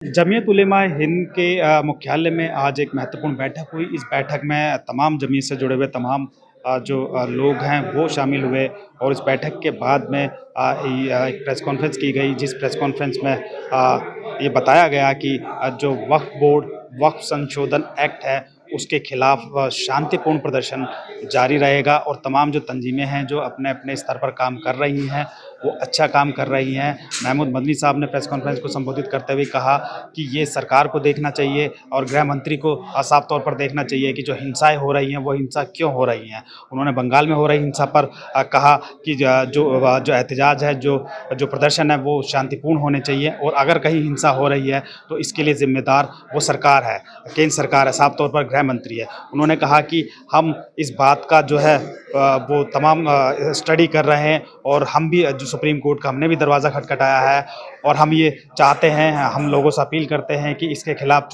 जमीयत उलेमा हिंद के मुख्यालय में आज एक महत्वपूर्ण बैठक हुई। इस बैठक में तमाम जमीयत से जुड़े हुए तमाम लोग हैं वो शामिल हुए और इस बैठक के बाद में एक प्रेस कॉन्फ्रेंस की गई, जिस प्रेस कॉन्फ्रेंस में ये बताया गया कि जो वक्फ बोर्ड वक्फ संशोधन एक्ट है उसके खिलाफ शांतिपूर्ण प्रदर्शन जारी रहेगा और तमाम जो तंजीमें हैं जो अपने अपने स्तर पर काम कर रही हैं वो अच्छा काम कर रही हैं। महमूद मदनी साहब ने प्रेस कॉन्फ्रेंस को संबोधित करते हुए कहा कि ये सरकार को देखना चाहिए और गृह मंत्री को साफ तौर पर देखना चाहिए कि जो हिंसाएं हो रही हैं वो हिंसा क्यों हो रही हैं। उन्होंने बंगाल में हो रही हिंसा पर कहा कि जो एहतजाज है, जो प्रदर्शन है वो शांतिपूर्ण होने चाहिए और अगर कहीं हिंसा हो रही है तो इसके लिए जिम्मेदार वो सरकार है, केंद्र सरकार है, साफ तौर पर गृह मंत्री है। उन्होंने कहा कि हम इस बात का जो है वो तमाम स्टडी कर रहे हैं और हम भी जो सुप्रीम कोर्ट का हमने भी दरवाज़ा खटखटाया है और हम ये चाहते हैं, हम लोगों से अपील करते हैं कि इसके खिलाफ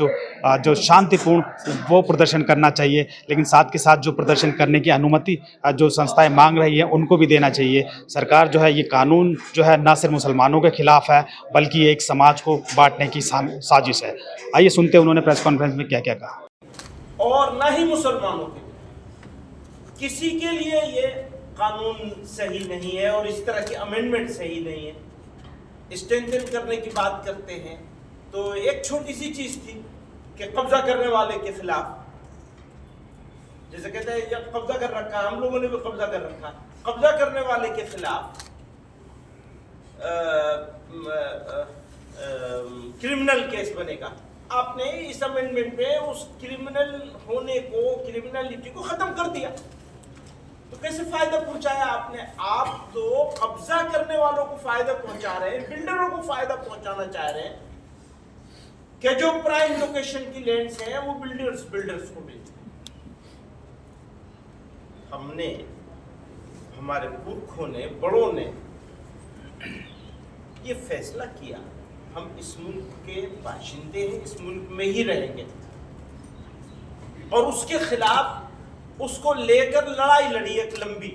जो शांतिपूर्ण वो प्रदर्शन करना चाहिए, लेकिन साथ के साथ जो प्रदर्शन करने की अनुमति जो संस्थाएं मांग रही हैं उनको भी देना चाहिए। सरकार जो है ये कानून जो है ना सिर्फ मुसलमानों के खिलाफ है बल्कि ये एक समाज को बांटने की साजिश है। आइए सुनते हैं उन्होंने प्रेस कॉन्फ्रेंस में क्या क्या कहा। और ना ही मुसलमानों के लिए, किसी के लिए ये कानून सही नहीं है और इस तरह की अमेंडमेंट सही नहीं है। स्ट्रेंथन करने की बात करते हैं तो एक छोटी सी चीज थी कि कब्जा करने वाले के खिलाफ, जैसे कहते हैं जब कब्जा कर रखा, हम लोगों ने भी कब्जा कर रखा, कब्जा करने वाले के खिलाफ क्रिमिनल केस बनेगा। आपने इस अमेंडमेंट में उस क्रिमिनल होने को, क्रिमिनलिटी को खत्म कर दिया। तो कैसे फायदा पहुंचाया आपने? आप तो कब्जा करने वालों को फायदा पहुंचा रहे हैं, बिल्डरों को फायदा पहुंचाना चाह रहे हैं कि जो प्राइम लोकेशन की लैंड्स हैं वो बिल्डर्स को मिल जाए। हमने, हमारे पुरखों ने, बड़ों ने ये फैसला किया, हम इस मुल्क के बाशिंदे हैं, इस मुल्क में ही रहेंगे और उसके खिलाफ उसको लेकर लड़ाई लड़ी एक लंबी,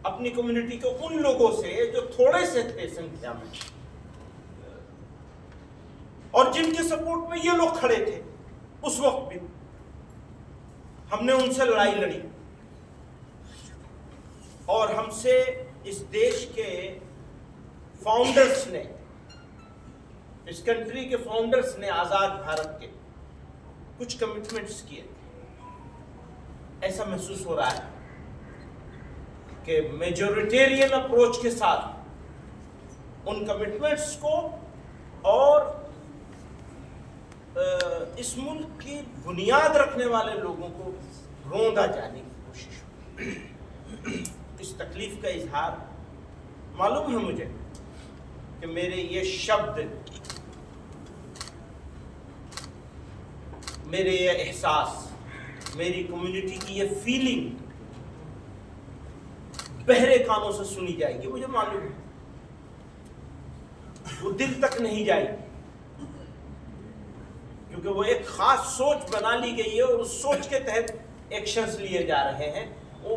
अपनी कम्युनिटी के उन लोगों से जो थोड़े से थे संख्या में और जिनके सपोर्ट में ये लोग खड़े थे उस वक्त भी, हमने उनसे लड़ाई लड़ी और हमसे इस देश के फाउंडर्स ने, इस कंट्री के फाउंडर्स ने, आजाद भारत के कुछ कमिटमेंट्स किए। ऐसा महसूस हो रहा है कि मेजॉरिटेरियन अप्रोच के साथ उन कमिटमेंट्स को और इस मुल्क की बुनियाद रखने वाले लोगों को रोंदा जाने की कोशिश। इस तकलीफ का इजहार, मालूम है मुझे कि मेरे ये शब्द, मेरे ये एहसास, मेरी कम्युनिटी की ये फीलिंग बहरे कानों से सुनी जाएगी, मुझे मालूम है। वो दिल तक नहीं जाएगी क्योंकि वो एक खास सोच बना ली गई है और उस सोच के तहत एक्शंस लिए जा रहे हैं। वो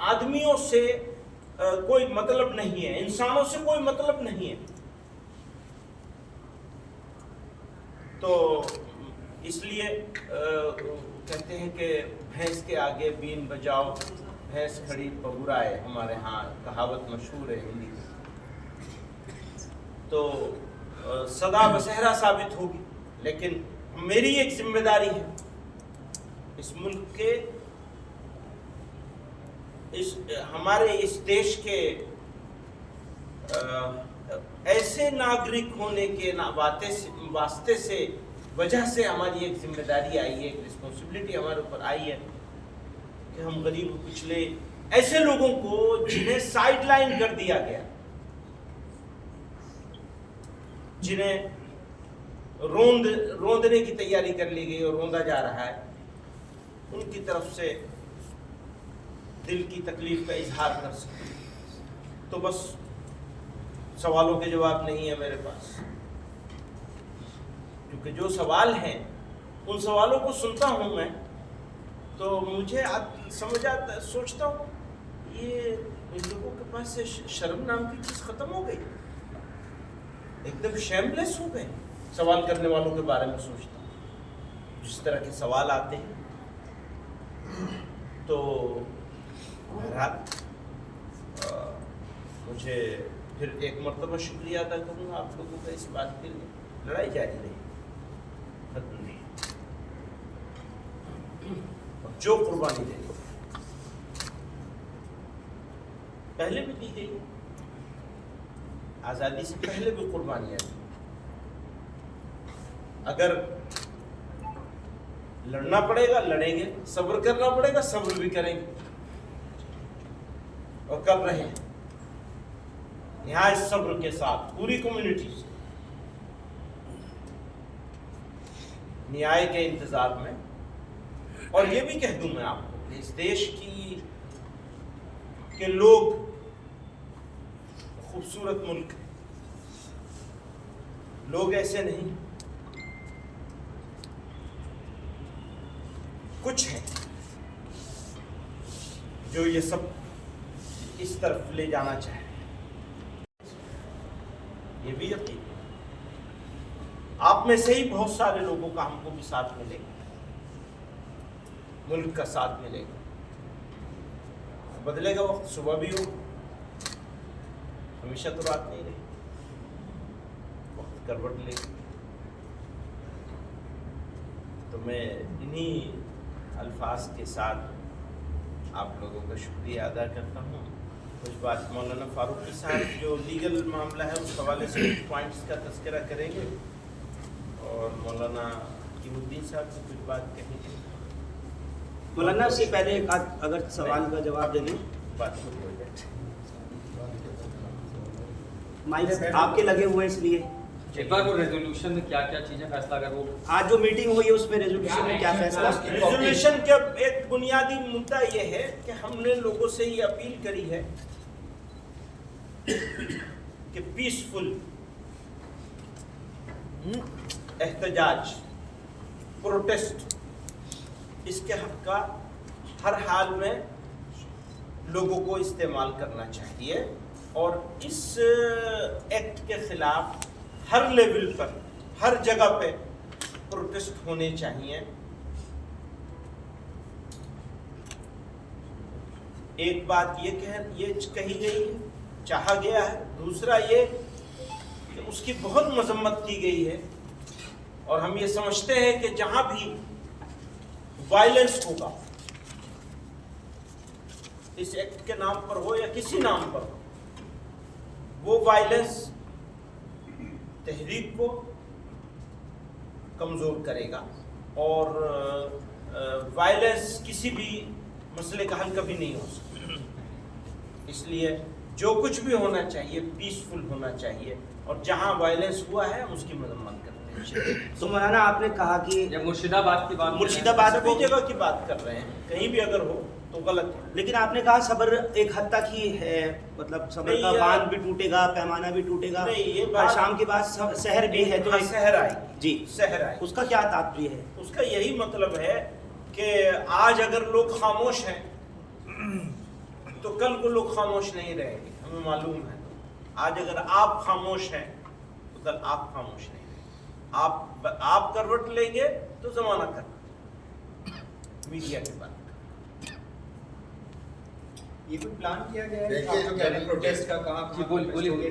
आदमियों से कोई मतलब नहीं है, इंसानों से कोई मतलब नहीं है। तो इसलिए कहते हैं कि भैंस के आगे बीन बजाओ, भैंस खड़ी बबुराए, हमारे यहाँ कहावत मशहूर है हिंदी में। तो सदा बसहरा साबित होगी, लेकिन मेरी एक जिम्मेदारी है इस मुल्क के, हमारे इस देश के ऐसे नागरिक होने के वास्ते से वजह से हमारी एक जिम्मेदारी आई है, एक रिस्पॉन्सिबिलिटी हमारे ऊपर आई है कि हम गरीब पिछले ऐसे लोगों को जिन्हें साइडलाइन कर दिया गया, जिन्हें रोंदने की तैयारी कर ली गई और रोंदा जा रहा है, उनकी तरफ से दिल की तकलीफ का इजहार कर सकें। तो बस सवालों के जवाब नहीं है मेरे पास, क्योंकि जो सवाल हैं उन सवालों को सुनता हूं मैं तो मुझे समझ आता, सोचता हूँ ये इन लोगों के पास से शर्म नाम की चीज़ खत्म हो गई। एकदम शेमलेस हो गए सवाल करने वालों के बारे में सोचता हूँ। जिस तरह के सवाल आते हैं तो बहरहाल मुझे फिर एक मरतबा शुक्रिया अदा करूँगा आप लोगों का इस बात के लिए। लड़ाई जारी रही, खत्म नहीं। और जो कुर्बानी देनी पहले भी दी गई, आज़ादी से पहले भी कुर्बानियाँ दी। अगर लड़ना पड़ेगा लड़ेंगे, सब्र करना पड़ेगा सब्र भी करेंगे और कर रहे हैं यहाँ इस सब्र के साथ पूरी कम्युनिटी से न्याय के इंतजार में। और ये भी कह दूं मैं आपको, इस देश के लोग खूबसूरत मुल्क है, लोग ऐसे नहीं, कुछ हैं जो ये सब इस तरफ ले जाना चाहे। ये भी यकीन आप में से ही बहुत सारे लोगों का हमको भी साथ मिलेगा, मुल्क का साथ मिलेगा। बदलेगा वक्त, सुबह भी हो, हमेशा तो रात नहीं रही, वक्त करवट लेगा। तो मैं इन्हीं अल्फाज के साथ आप लोगों का शुक्रिया अदा करता हूँ। कुछ बात मौलाना फारूकी साहब जो लीगल मामला है उस हवाले से कुछ पॉइंट्स का तस्करा करेंगे और मौलाना कीमुद्दीन साहब से कुछ बात कहेंगे। मौलाना से पहले एक अगर सवाल का जवाब दे दें। बात पूरी हो जाए। माइक आपके लगे हुए इसलिए एक बार वो रेजोल्यूशन में क्या क्या चीजें फैसला अगर वो आज जो मीटिंग हुई है उसमें रेजोल्यूशन में क्या फैसला? रेजोल्यूशन का एक बुनियादी मुद्दा यह है कि हमने लोगों से ये अपील करी है कि पीसफुल एहतजाज, प्रोटेस्ट, इसके हक का हर हाल में लोगों को इस्तेमाल करना चाहिए और इस एक्ट के खिलाफ हर लेवल पर, हर जगह पे प्रोटेस्ट होने चाहिए। एक बात ये कही गई है, चाहा गया है। दूसरा ये कि उसकी बहुत मजम्मत की गई है और हम ये समझते हैं कि जहां भी वायलेंस होगा, इस एक्ट के नाम पर हो या किसी नाम पर हो, वो वायलेंस तहरीक को कमज़ोर करेगा और वायलेंस किसी भी मसले का हल कभी नहीं हो सकता। इसलिए जो कुछ भी होना चाहिए पीसफुल होना चाहिए और जहां वायलेंस हुआ है हम उसकी मजम्मत करते हैं। तो मौलाना आपने कहा कि जब मुर्शिदाबाद की बात मुर्शिदाबाद सभी जगह की बात कर रहे हैं, कहीं भी अगर हो तो गलत है। लेकिन आपने कहा सब्र एक हद तक ही है, मतलब सब्र नहीं, का बांध भी टूटेगा, पैमाना भी टूटेगा। नहीं, ये और बात- शाम के बाद शहर भी है तो शहर आई जी शहर आई उसका क्या तात्पर्य है? उसका यही मतलब है कि आज अगर लोग खामोश हैं तो कल को लोग खामोश नहीं रहेंगे, हमें मालूम है। आज अगर आप खामोश हैं तो कल आप खामोश नहीं रहेंगे। आप करवट लेंगे तो जमाना कर मीडिया के बाद। ये भी प्लान किया गया है देखिए, जो क्या प्रोटेस्ट का कहाँ जी, बोलिए।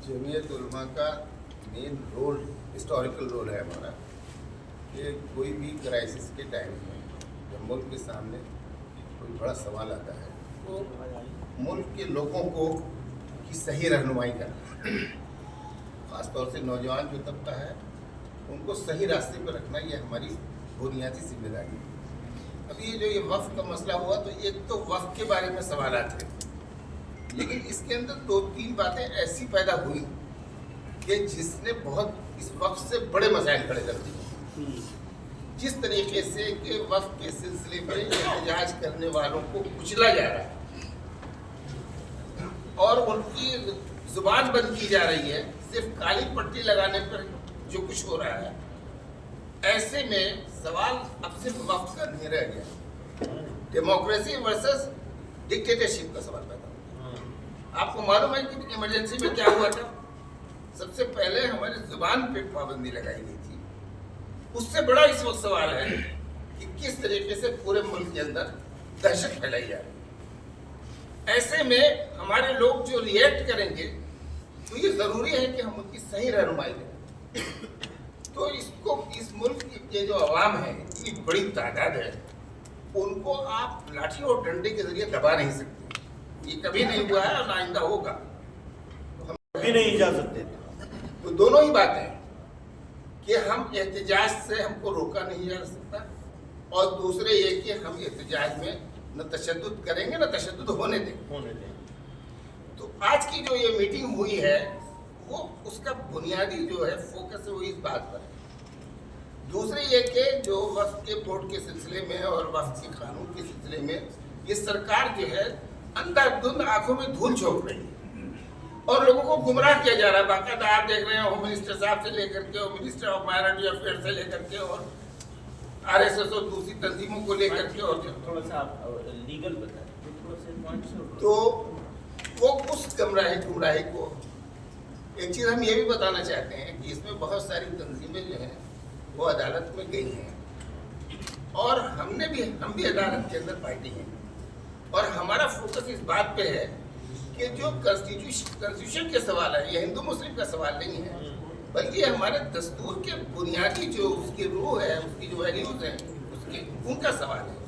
जमीयत उलमा का मेन रोल, हिस्टोरिकल रोल है हमारा कि कोई भी क्राइसिस के टाइम में जब मुल्क के सामने कोई बड़ा सवाल आता है तो मुल्क के लोगों को की सही रहनुमाई करना, ख़ासतौर से नौजवान जो तबका है उनको सही रास्ते पर रखना, ये हमारी बुनियादी जिम्मेदारी है। अभी ये वक्फ का मसला हुआ तो एक तो वक्फ के बारे में सवालात थे, लेकिन इसके अंदर 2-3 बातें ऐसी पैदा हुई कि जिसने बहुत इस वक्फ से बड़े मसाइल खड़े कर दिए। जिस तरीके से कि वक्फ के सिलसिले में एहतजाज करने वालों को कुचला जा रहा है और उनकी जुबान बंद की जा रही है सिर्फ काली पट्टी लगाने पर जो कुछ हो रहा है, ऐसे में सवाल अब सिर्फ वक्त का नहीं रह गया, डेमोक्रेसी वर्सेस डिक्टेटरशिप का सवाल पैदा हो गया। आपको मालूम है कि इमरजेंसी में क्या हुआ था? सबसे पहले हमारी जुबान पे पाबंदी लगाई गई थी। उससे बड़ा इस वक्त सवाल है कि किस तरीके से पूरे मुल्क के अंदर दहशत फैलाई जा रही है। ऐसे में हमारे लोग जो रिएक्ट करेंगे तो ये जरूरी है कि हम उनकी सही रहनुमाई दें। तो इसको इस मुल्क के जो अवाम है, इतनी बड़ी तादाद है, उनको आप लाठी और डंडे के जरिए दबा नहीं सकते। ये कभी नहीं हुआ है और ना आइंदा होगा। तो हम भी नहीं इजाजत देते। तो दोनों ही बातें कि हम एहतजाज से हमको रोका नहीं जा सकता, और दूसरे ये कि हम एहतजाज में न तशद्दुद करेंगे न तशद्दुद होने देंगे। तो आज की जो ये मीटिंग हुई है वो उसका बुनियादी जो है फोकस है वो इस बात पर है। दूसरे ये कि जो वक्फ के बोर्ड के सिलसिले में और वक्फ के कानून के सिलसिले में ये सरकार जो है अंधाधुंध आंखों में धूल झोंक रही है और लोगों को गुमराह किया जा रहा है। बाकायदा आप देख रहे हैं होम मिनिस्टर साहब से लेकर के और मिनिस्टर ऑफ माइनॉरिटी अफेयर से लेकर के और RSS और दूसरी तंजीमों को लेकर के, और थोड़ा सा आप लीगल बताएं थोड़ा से पॉइंट्स। तो वो उस गुमराही को एक चीज़ हम ये भी बताना चाहते हैं कि इसमें बहुत सारी तंजीमें जो हैं वो अदालत में गई हैं और हम भी अदालत के अंदर पार्टी हैं, और हमारा फोकस इस बात पे है कि जो कॉन्स्टिट्यूशन के सवाल है ये हिंदू मुस्लिम का सवाल नहीं है, बल्कि हमारे दस्तूर के बुनियादी जो उसकी रूह है, उसकी जो वैल्यूज हैं, उसकी उनका सवाल है।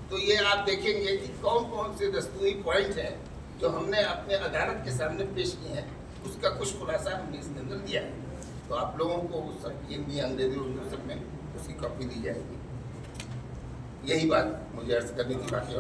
तो ये आप देखेंगे कि कौन कौन से दस्तूरी पॉइंट हैं जो हमने अपने अदालत के सामने पेश किए हैं, उसका कुछ खुलासा हमने इसके अंदर दिया है। तो आप लोगों को सब हिंदी, अंग्रेजी, उर्दू सब में उसकी कॉपी दी जाएगी। यही बात मुझे अर्ज करनी थी। बाकी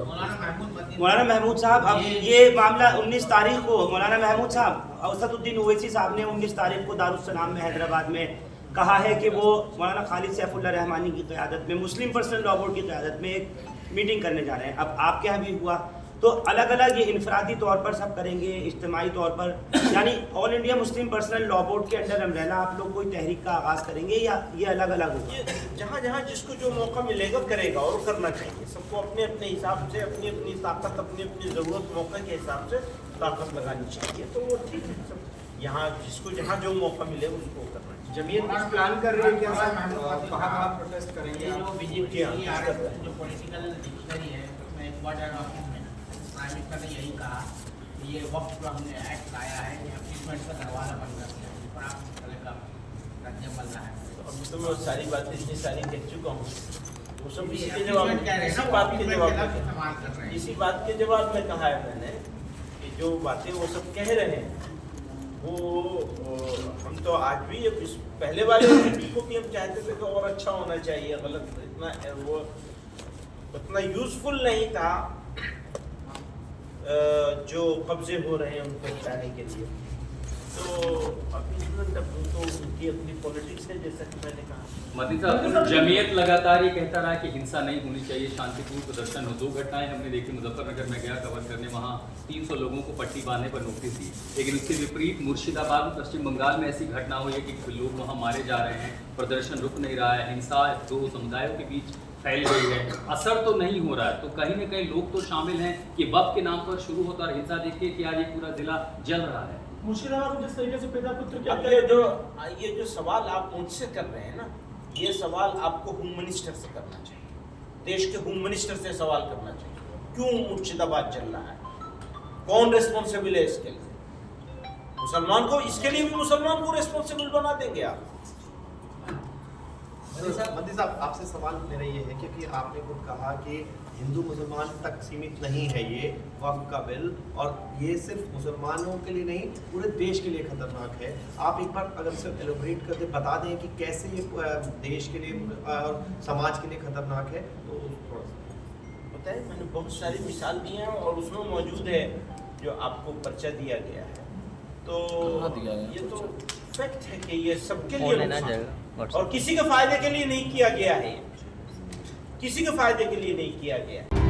मौलाना महमूद साहब, अब ये मामला 19 तारीख को मौलाना महमूद साहब असदुद्दीन ओवैसी साहब ने 19 तारीख को दारुस्सलाम में हैदराबाद में कहा है कि वो मौलाना खालिद सैफुल्लाह रहमानी की क़यादत में मुस्लिम पर्सनल लॉ बोर्ड की क़यादत में एक मीटिंग करने जा रहे हैं। अब आपके यहाँ भी हुआ तो अलग अलग ये इनफरादी तौर पर सब करेंगे, इज्तिमाई तौर पर, यानी all India Muslim personal law board के अंडर अम्ब्रेला आप लोग कोई तहरीक का आगाज़ करेंगे या ये अलग अलग होगा? ये जहाँ जहाँ जिसको जो मौका मिलेगा करेगा और करना चाहिए। सबको अपने अपने हिसाब से अपनी अपनी ताकत, अपनी अपनी ज़रूरत, मौके के हिसाब से ताकत लगानी चाहिए। तो वो ठीक है, सब यहाँ जिसको जहाँ जो मौका मिले उसको करना चाहिए। जमीयत कुछ प्लान कर रही है कि कहाँ प्रोटेस्ट करेंगे? जो बीजेपी जो पॉलिटिकल डिक्शनरी है उसमें इम्पोर्टेंट ऑप्शन में प्राइम मिनिस्टर ने यही कहा कि ये वक्त जो हमने एक्ट लाया है ये अप्लीसमेंट का दरवाजा बंद कर दिया है, पर आप तरह का राज्य बन रहा है। तो अभी तो मैं सारी बातें इतनी सारी कह चुका हूँ, वो सब इसी के Appeasement कह रहे हैं ना, इसी बात के जवाब का में इस्तेमाल कर रहे हैं। इसी बात के जवाब में कहा है मैंने कि जो बातें वो सब कह रहे हैं वो हम तो आज भी इस पहले वाले मीटिंग को भी हम चाहते थे कि और अच्छा होना चाहिए। गलत इतना वो उतना यूजफुल नहीं था जो कब्जे हो रहे हैं उनको हटाने के लिए। तो अपीसमेंट तो उनकी अपनी पॉलिटिक्स है, जैसा कि मैंने कहा। मती साहब, जमीयत लगातार ये कहता रहा कि हिंसा नहीं होनी चाहिए, शांतिपूर्ण प्रदर्शन हो। 2 घटनाएं हमने देखी, मुजफ्फरनगर में गया कवर करने, वहाँ 300 लोगों को पट्टी बांधने पर नोटिस दी। लेकिन उसके विपरीत मुर्शिदाबाद में, पश्चिम बंगाल में ऐसी घटना हुई है कि लोग वहाँ मारे जा रहे हैं, प्रदर्शन रुक नहीं रहा है, हिंसा 2 समुदायों के बीच फैल गई है, असर तो नहीं हो रहा है। तो कहीं ना कहीं लोग तो शामिल हैं कि वक्त के नाम पर शुरू होता है हिंसा। देखिए कि आज ये पूरा जिला जल रहा है। मुर्शिदाबाद जिस तरीके से पिता पुत्र अब ये जो सवाल आप मुझसे कर रहे हैं ना, ये सवाल आपको होम मिनिस्टर से करना चाहिए, देश के होम मिनिस्टर से सवाल करना चाहिए। क्यों मुर्शिदाबाद चल रहा है, कौन रिस्पॉन्सिबल है इसके लिए? मुसलमान को, इसके लिए भी मुसलमान को रिस्पॉन्सिबल बना देंगे आप? मती साहब, आपसे सवाल मेरा ये है क्योंकि आपने खुद कहा कि हिंदू मुसलमान तक सीमित नहीं है ये वक्फ का बिल, और ये सिर्फ मुसलमानों के लिए नहीं पूरे देश के लिए खतरनाक है। आप एक बार अगर सिर्फ एलोबरेट करके बता दें कि कैसे ये देश के लिए और समाज के लिए खतरनाक है, तो थोड़ा सा बताए। मैंने बहुत सारी मिसाल दी हैं और उसमें मौजूद है जो आपको पर्चा दिया गया है। तो ये तो फैक्ट है कि ये सबके लिए नुकसान है और किसी के फायदे के लिए नहीं किया गया है, किसी के फायदे के लिए नहीं किया गया है।